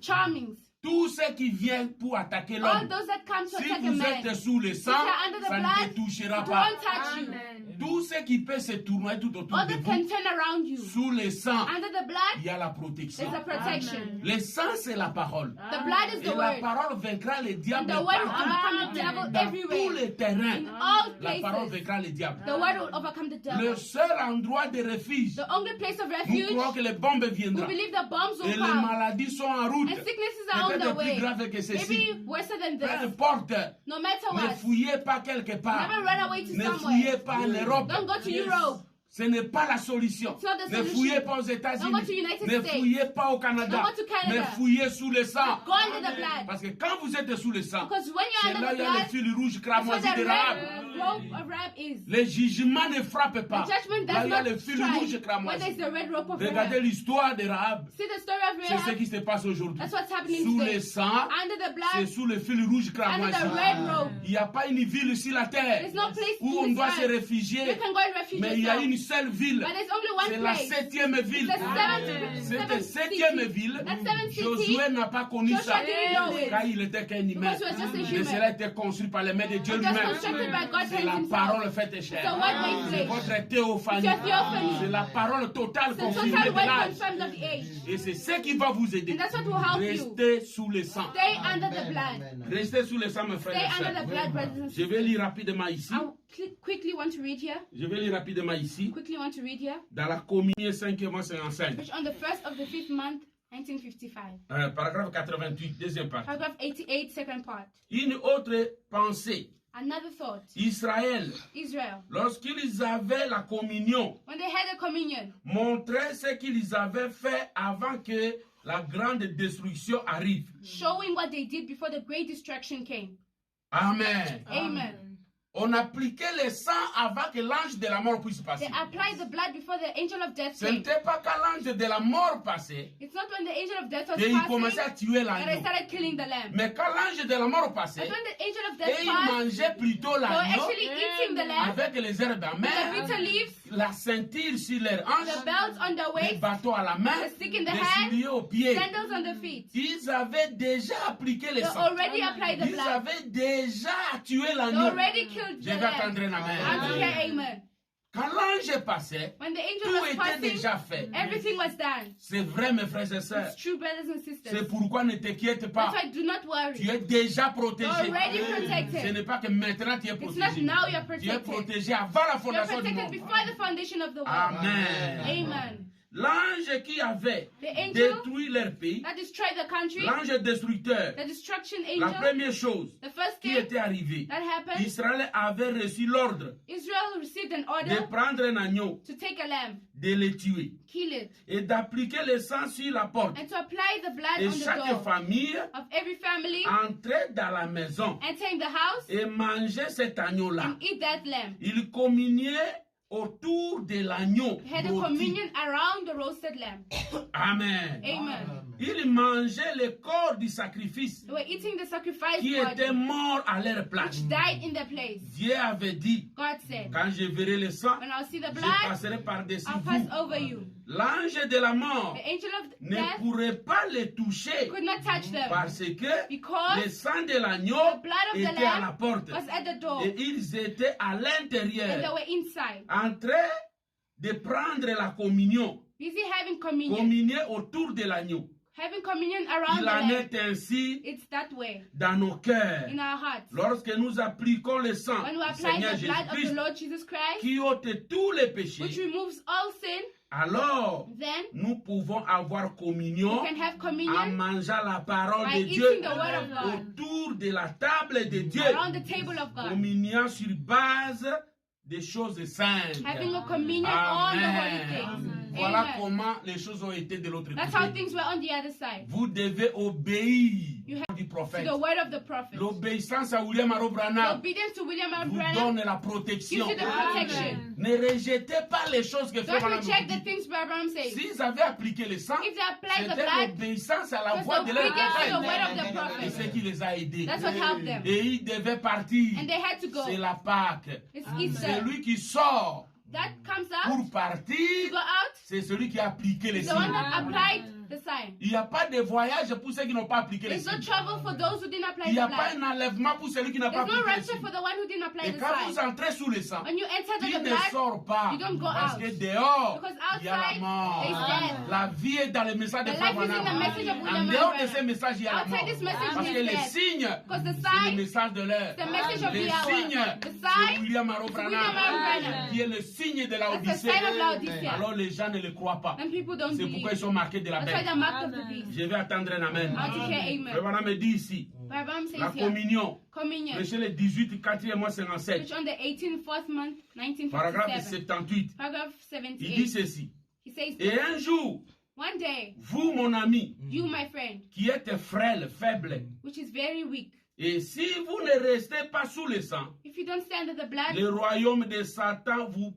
charmings, tout ce qui vient pour attaquer all l'homme. those that come to Si attack a vous man, êtes sous le sang, if you're under the ça ne blood, te touchera it pas. won't touch you. Tout ce qui peut se tourner tout autour All de that vous, can turn around you, sous le sang, under the blood, il y a la protection. there's a protection. Le sang, c'est la parole. The blood is Et the la word. parole vaincra le diable The word will partout. overcome the devil Dans tous everywhere. les terrains, In all la parole places, vaincra le diable. the word will overcome the Le devil. seul endroit de refuge, The only place of nous refuge, croyons que les bombes we viendront. believe the bombs Et will les come. maladies sont en route. And sicknesses are on Peut-être the plus way. grave que ceci. Maybe worse than Peu this. importe. No matter Ne what, fouillez pas quelque part. never run away to Ne somewhere. fouillez pas en Europe. Don't go to Europe. Ce n'est pas la solution. It's not the Ne solution. fouillez pas aux Don't go États-Unis. to United Ne States. fouillez pas au Canada. Don't go to Canada. Mais fouillez sous le sang. Go under the blood. Parce que quand vous êtes sous le sang, Because when c'est you're là under il the y a le blood, fil rouge that's where cramoisi the de Rahab. red rope of Rahab is. Le jugement ne frappe pas. The judgment Là does il y a not le fil rouge strike when cramoisi. there's the red rope of Regardez Rahab. l'histoire de Rahab. See the story of C'est ce Rahab? qui se passe aujourd'hui. That's what's happening Sous today. le sang, Under the c'est blood, sous le fil rouge under cramoisi. the red rope. Il n'y a pas une ville sur la terre There's no place où on in doit this se earth. réfugier. You can go and refuge Mais il y a yourself. une seule ville. But there's only C'est one la place. 7e ville. The seventh Cette city. 7e ville, That seventh city, Josué n'a pas connu Joshua ça. didn't know it. Car il était qu'un humain. Because he was just a Mais human. cela a été construit par les mains de Dieu It was lui-même. constructed by God's C'est hands la himself. parole faite chair. The word made C'est flesh. votre théophanie. It's your theophany. C'est la parole totale The confirmée total de word l'âge. confirmed of the age. Et c'est ce qui va vous aider. And that's what will help you. Restez sous le sang. Stay under the blood. Restez sous le sang, mes Stay frères et under the sœurs. blood, brothers and Je sisters. vais lire rapidement ici. I quickly want to read here. Je vais lire rapidement ici. Quickly want to read here. Dans la communion 5e mois 55. Which on the 1st of the 5th month, 1955. Paragraphe 88, deuxième partie. Paragraph 88, second part. Une autre pensée. Another thought. Israël, Israel, lorsqu'ils avaient la communion, when they had a communion, montrait ce qu'ils avaient fait avant que la grande destruction arrive. showing what they did before the great destruction came. Amen. Amen. On appliquait le sang avant que l'ange de la mort puisse passer. They applied the blood before the angel of death Ce came. n'était pas quand l'ange de la mort passait It's not when the angel of death was qu'il passing commençait à tuer that they l'agneau. started killing the lamb. Mais quand l'ange de la mort passait, But when the angel of et death il passed, mangeait plutôt they were l'agneau actually eating the lamb, avec les herbes the amères, bitter leaves, la ceinture sur leur the hanche, belt on the les waist, bateaux à la main, the stick in the les hand, souliers aux pieds. sandals on the feet. Ils avaient déjà appliqué le They sang. already applied the Ils blood. avaient déjà tué They l'agneau. already killed Je the vais attendre lamb. un I want to amen. hear amen. Quand l'ange passait, When the angel tout was était passing, déjà fait. everything was done. C'est vrai, mes frères et sœurs. It's true, brothers and C'est sisters. pourquoi ne t'inquiète pas. That's why do not Tu worry. es déjà You're protégé. already Ce protected. n'est pas que maintenant tu es It's not protégé. now you're Tu es protected. protégé avant la You're fondation du protected monde. before the foundation of the world. Amen. Amen. L'ange qui avait The angel détruit leur pays, that destroyed the country, l'ange destructeur, the destruction la angel, première chose the first qui thing était arrivée, that happened, Israël avait reçu l'ordre Israel received an de order prendre un agneau, to take a lamb, de le tuer kill it, et d'appliquer le sang sur la porte. and to apply the blood Et on the chaque door famille of every family, entrait dans la maison enter in the house, et mangeait cet agneau-là. and eat that lamb. Il communiait autour de l'agneau. They had a rôti. communion around the roasted lamb. Amen. Amen. Ils mangeaient le corps du sacrifice They were eating the sacrifice qui body, était mort à leur place. which died in their place. Dieu avait dit, God said, quand je verrai le sang, when I'll see the je blood, passerai par-dessus I'll vous. pass over you. L'ange de la mort The angel of ne death pourrait pas les toucher could not touch them parce que because le sang de l'agneau the blood of the était à la lamb porte was at the door et ils étaient à and they l'intérieur were inside, en train de prendre la communion, busy having communion, communier autour de l'agneau. having communion around Il the en lamb. est ainsi It's that way dans nos cœurs. in our hearts. Lorsque nous appliquons le sang When we du apply Seigneur the blood of the Jésus-Christ Lord Jesus Christ, qui ôte tous les which péchés, removes all sin, alors then nous pouvons avoir we communion can have en communion mangeant la parole by de Dieu eating the word of God autour de la table de Dieu. around the table of God, Communion sur base des choses saintes. having a communion on the holy Amen. things. Voilà Amen. comment les choses ont été de l'autre That's how côté. things were on the other side. Vous devez obéir You have du to prophète. the word of the prophet. L'obéissance à William Arrow The Branham obedience to William Aaron vous Branham donne la protection. gives you the protection. Ne rejetez pas les choses que Frère Don't Branham reject vous the dit. things Branham says. S'ils avaient appliqué le sang, If they applied the c'était blood, l'obéissance à la was voix de leur obedience to the prophète. word of the Et c'est prophet. qui les a aidés. That's what helped them. Et ils devaient partir. And they had to go. C'est la Pâque. It's C'est Easter. lui qui sort That comes pour out, partir. to go out, C'est celui qui a appliqué les is the one signes. that applied the sign. Il n'y a pas de voyage pour ceux qui n'ont pas appliqué les There's no signes. trouble for those who didn't apply Il n'y a the pas blood. un enlèvement pour celui qui n'a pas There's no appliqué les rapture signes. for the one who didn't apply Et the quand vous sign. entrez sous le sang, When you enter tu the ne blood, sors pas. you don't go Parce out. que dehors, Because il y a la outside, mort. there's death. La vie est dans le message de The Frère life is in the Branham. message of En William dehors Aaron de ces Branham. messages, il y a la Outside mort. this message, Parce que there's les death. signes, Because the c'est le sign, message de l'heure. the message of Les the hour. signes, The c'est sign, William Arrow William Aaron Branham, Branham. qui est le signe de la That's the Odyssée. sign of Laodicea. Alors les gens ne le croient pas. And people don't C'est believe. pourquoi ils sont marqués de la That's why bête. they're marked of the beast. Je vais attendre un amen. I want to hear Frère amen. Branham me dit ici, Branham la says here, communion, communion, prêché le 18, 4e mois 57, which on the 18th, 4th month, paragraphe 1957, 78. paragraph Il dit 78, ceci. he says, Et un jour, one day, vous, mon ami, you, my friend, qui êtes frêle, faible, which is very weak, et si vous ne restez pas sous le sang, if you don't stand under the blood, le royaume de Satan vous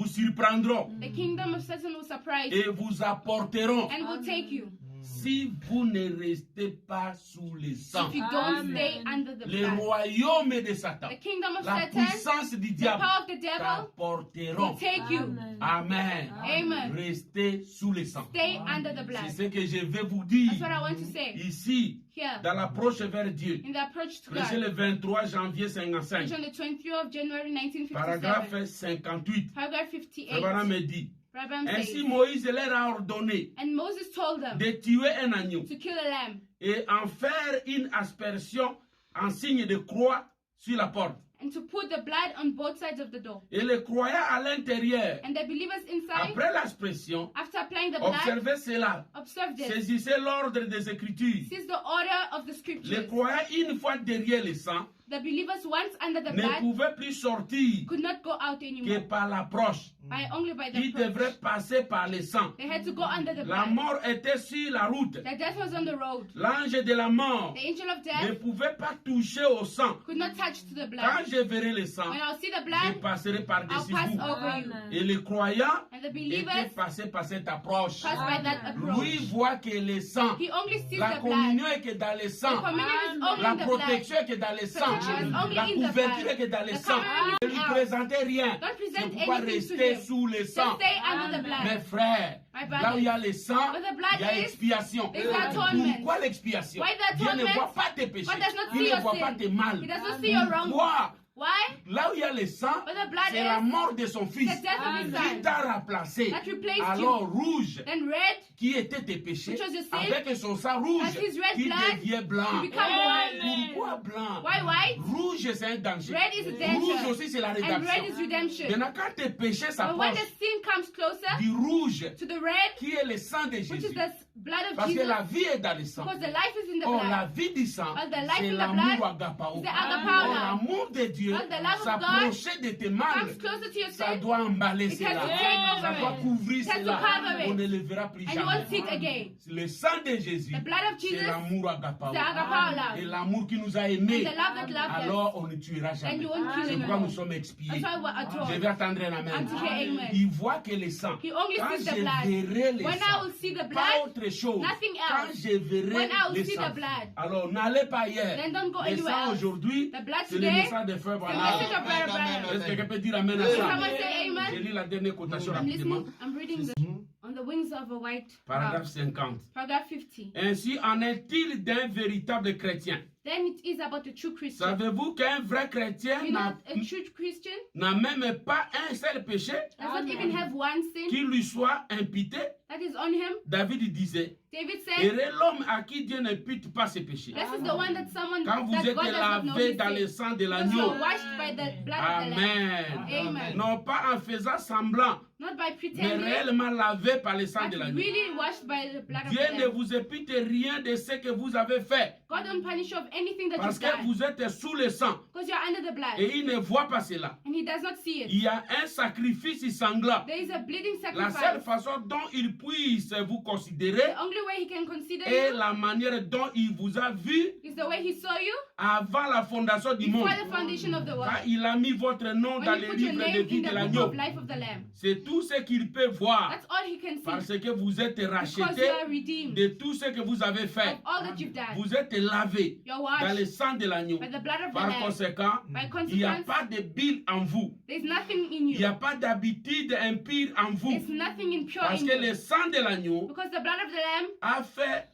surprendront the kingdom of Satan will surprise et you vous apporteront. and will take you. Si vous ne restez pas sous le sang, If you don't stay under the le blood, royaume de Satan, the kingdom of la Satan, puissance du the diable, power of the devil, will t'apporteront. take you. Amen. Amen. Restez sous le sang. Stay under the blood. C'est ce que je vais vous dire That's what I want to say. ici, Here, dans l'approche vers Dieu. in the approach to Prêché God, le 23 janvier which 55, on the 20th of January 1957, paragraphe 58. paragraph Abraham 58, me dit, Branham ainsi says, Moïse leur a ordonné and Moses told them de tuer un agneau to kill a lamb et en faire une aspersion en signe de croix sur la porte. and to put the blood on both sides of the door. Et les croyants à l'intérieur, And the believers inside, après l'aspersion, after applying the blood, observaient cela, observe this. saisissaient l'ordre des Écritures. This is the order of the Les scriptures. croyants, une fois derrière le sang, The believers once under the ne blood pouvaient plus sortir could not go out que anymore par l'approche. only by the Ils devraient approach. passer par le sang. They had to go under the La blood. mort était sur la route. The death was on the road. L'ange de la mort The angel of ne death pouvait pas toucher au sang. could not touch to the Quand blood. je verrai le sang, When I'll see the je blood, passerai I'll par-dessus pass vous. over you. Et les croyants And the étaient believers passés par cette approche. pass by that approach. Lui voit que le sang, He only sees la the blood. communion est que dans le The sang, communion is only la in the blood. protection est que dans le sang, Protection is only la in the couverture blood. est que dans le The sang. covering Ne is lui out. présentez rien. Don't present C'est pourquoi anything to rester him. sous le Just sang. stay under the Mes blood. frères, My là où il y a brothers, le sang, where the blood il y a is, expiation. there's atonement. Pourquoi l'expiation? Why the Dieu ne atonement? voit pas tes péchés. God does not Il see ne your voit pas sin. tes mal. He does not see your wrong. Pourquoi? Why? Là où il y a le sang, Where the blood c'est la is, mort de son fils the death of his qui son. t'a remplacé. That replaced Alors rouge, Then red, qui était tes péchés, Which was your sin, avec son sang rouge, as his red qui blood, devient blanc. you become white. Pourquoi blanc? Why white? Rouge, c'est un danger. Red is a danger. Rouge aussi, c'est la And red rédemption. is redemption. Maintenant, quand tes péchés But when s'approchent the sin comes closer du rouge, to the red, qui est le sang de which is Jésus, the blood of parce que Jesus, la vie est dans le sang. because the life is in the Or la blood. vie du sang, But the life c'est in the l'amour blood agapao. is the agapao Or love. l'amour de Dieu But the love of s'approcher de tes mal. Comes closer to your Ça sin, doit emballer It has cela. to take Ça over doit it. couvrir It has to cela. cover it. On ne le verra plus and you won't see jamais. it again. Le sang de Jésus, The blood of c'est Jesus, l'amour agapao. the agapao Et love. l'amour qui nous a aimés, And the love that loved us. alors on ne tuera And jamais. you won't kill C'est him. pourquoi nous sommes expiés. That's why we're Je atoned. vais attendre un amen. Until he amen. Il voit que le sang, He only quand sees je the blood. verrai le When I sang, will see the pas blood, autre chose, nothing quand else. je verrai When I will le see sang, the blood. alors n'allez pas ailleurs. Then don't go Le anywhere sang else. aujourd'hui, The blood c'est le today, message de Frère the Branham. message of Brother Branham. Est-ce que quelqu'un peut dire amen à Can ça? someone say Je amen? lis la dernière cotation I'm rapidement. listening. I'm reading on the wings of a white Paragraphe dove. 50. Paragraph 50. Ainsi en est-il d'un véritable chrétien? Then it is about a true Christian. Savez-vous qu'un vrai chrétien You know, a true Christian n'a même pas un seul péché does not even have one sin qui lui soit impité? that is on him. David disait, David said, heureux l'homme à qui Dieu n'impute pas ses péchés. "This is the one that someone Quand vous that êtes God does not know lavé his dans le sin. sang de Because l'agneau. you're washed by the blood of the Lamb. Amen. Amen. Non pas en faisant semblant, Not by mais pretending, réellement lavé par le sang but de l'agneau. really washed by the blood of Dieu the ne Lamb. vous impute rien de ce que vous avez fait. God don't punish you of anything that Parce you've que done. vous êtes sous le sang. Because you're under the blood. Et il ne voit pas cela. And he does not see it. Il y a un sacrifice sanglant. There is a bleeding La seule sacrifice. façon dont il puisse vous considérer The only way he can consider est you la manière dont il vous a vu is the way he saw you avant la fondation du monde. before the foundation of the Quand world. il a mis votre nom dans When le you put your livre de name vie in de the book l'agneau. of life of the Lamb. C'est tout ce qu'il peut voir. That's all he can see. Parce que vous êtes Because you racheté are redeemed de tout ce que vous avez of fait. all that you've done. Vous êtes lavé You're dans le washed sang de l'agneau. by the blood of the Par Lamb. conséquent, By il n'y a consequence, pas de bile en vous. there's nothing in Il n'y a you. pas d'habitude impure en vous. There's nothing impure Parce in que you. le sang de l'agneau Because the blood of the Lamb a fait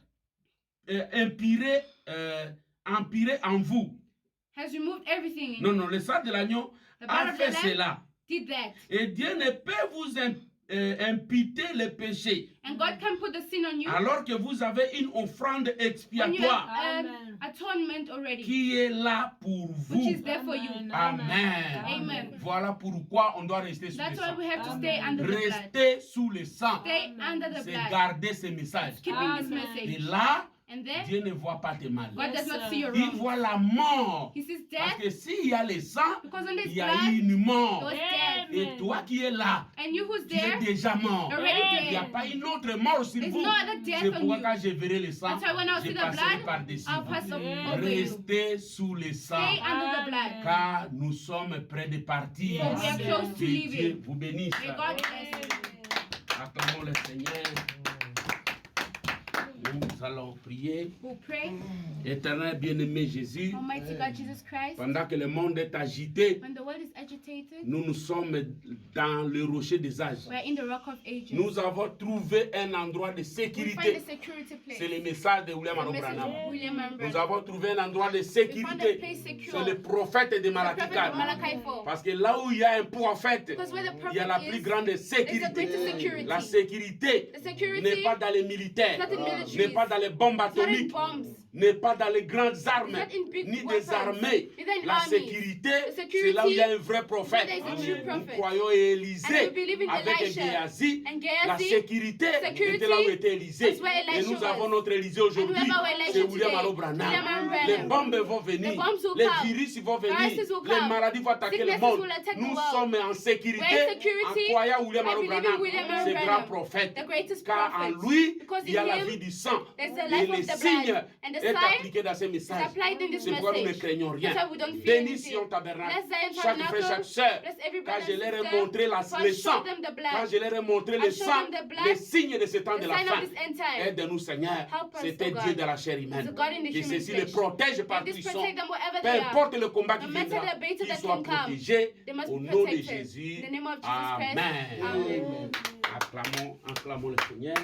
empirer en vous. has removed everything in Non, you. non, le sang de l'agneau The blood a of fait the Lamb cela. did that. Et Dieu ne peut vous imputer le péché And God can put the sin on you alors que vous avez une offrande when you expiatoire have atonement already, qui est là pour which is vous. there for you. Amen. Amen. Voilà pourquoi on doit rester sous le That's why sang. we have to stay under the blood. Rester sous le sang, Stay under the c'est blood. garder ce message. Keeping this Et message. là, And there, Dieu ne voit pas tes mal. God does not see your Il wrong. voit la mort. He sees Parce death que s'il y a le sang, because on this il y a blood, eu une there mort. was death. Et toi qui es là, And you who's tu es there, déjà mort. already Il n'y a dead. pas une autre mort sur There's vous. no other death C'est on pourquoi you. quand je verrai le sang, That's why when I je see the passerai blood, par-dessus. I'll pass over you. Restez sous le sang, Stay under the blood. car nous sommes près de partir. For we are close to Que Dieu leaving. vous bénisse. May God bless you. Acclamons le Seigneur. Nous allons prier. We'll pray. Éternel bien-aimé Jésus, Almighty God Jesus Christ, pendant que le monde est agité, when the world is agitated, nous sommes dans le rocher des âges. we're in the rock of ages. Nous avons trouvé un endroit de We find a sécurité. security place. C'est le message de William The Arno message Branham. of William and Nous Branham. avons trouvé un endroit de We found a sécurité. place secure. C'est le prophète de The Malachi prophet 4. of Malachi 4. Parce que là où il y a un prophète, Because where the il y a la prophet plus is, grande there's a sécurité. greater security. La sécurité The security n'est pas dans les militaires, is not in militaries. n'est pas dans les bombes It's not in atomiques, bombs. n'est pas dans les grandes armes, It's not in big ni weapons. des armées. It's not in La armies. sécurité, The security c'est là où il y a un vrai prophète. is a true Nous prophet. croyons Élisée And we believe in avec Elisha. Géasi. And La Gehazi, sécurité security était là où était Élisée. is where Et Elisha nous avons was. notre Élisée aujourd'hui. And we have our Elisha C'est William today. Arno Branham. William Arno Branham. Les bombes vont venir. The bombs will Les come. virus vont venir. Viruses will Les come. maladies vont attaquer le Sicknesses monde. will attack the Nous world. sommes en sécurité We're in security. en croyant William I Arno believe in Branham, William Arno ce Branham, grand prophète. the greatest Car en prophet. lui, Because il y a in la him, vie du sang. there's the Et life les of the signes blood. And the est sign appliqué dans ce is message. applied in this C'est pourquoi nous ne message. craignons rien. That's why we don't fear Bénis anything. Sion Tabernacle. Bless Zion Chaque frère, Tabernacle. chaque sœur. Bless every Quand brother je and leur ai sister. montré For le I sang, showed them the blood. quand je leur ai montré I le showed sang, them the blood. les signes de ce temps The de la sign fin, of this end time. aide-nous Seigneur. Help us, C'était O Dieu God. de la chair It's humaine. a God in the Que human ceci les flesh. protège May partout où this ils sont. protect them wherever Peu they are. importe le combat qui No matter viendra, the battle qu'ils that soient can come, protégés they must au be nom de protected. Jésus. In the name of Jesus Christ. Amen. Amen. Acclamons le Seigneur.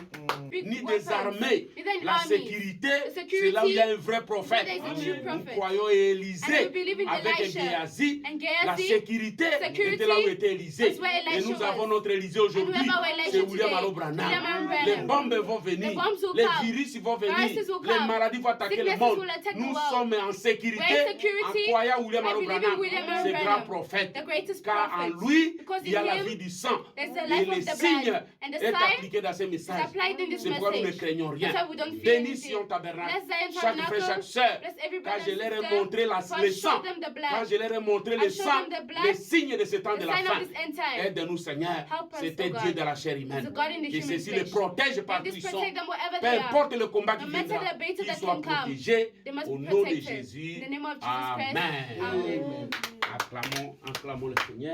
Big Ni weapons. des armées. Neither in La armies. sécurité, The security, c'est là où il y a un vrai prophète. there is a true Nous prophet. croyons And we Élisée believe in avec Elisha. Géasi. And La Gehazi, sécurité security, était là où était Élisée. that's where Et Elisha nous avons was. notre Élisée aujourd'hui. And we have our Elisha C'est William today. Arno Branham. William Arno Branham. Les bombes vont venir. The bombs will Les come. virus vont venir. Viruses will Les come. maladies vont attaquer le Sicknesses monde. will attack the Nous world. sommes en sécurité We're in security. en croyant William I Arno believe in Branham, William Arno ce Branham, grand prophète. the greatest Car en prophet. lui, Because il y a in la him, vie du sang. there's the Et life les of the signes blood. And the est sign appliqué dans ce is message. applied in this C'est pourquoi nous ne message. craignons rien. That's why we don't fear Bénis anything. Sion Tabernacle. Bless Zion Chaque frère, Tabernacle. chaque sœur. Bless every Quand brother je and leur ai sister. montré For I le showed sang, them the blood. quand je leur ai montré I le showed sang, them the blood. les signes de ce temps The de la sign fin, of this end time. aide-nous Seigneur. Help us, C'était O God. Dieu de la chair It's humaine. a God in the Que human ceci les flesh. protège May partout où this ils sont. protect them wherever Peu they are. importe le combat qui No matter viendra, the battle qu'ils that soient can come, protégés they must au be nom de protected. Jésus. In the name of Jesus Christ. Amen. Amen. Acclamons le Seigneur.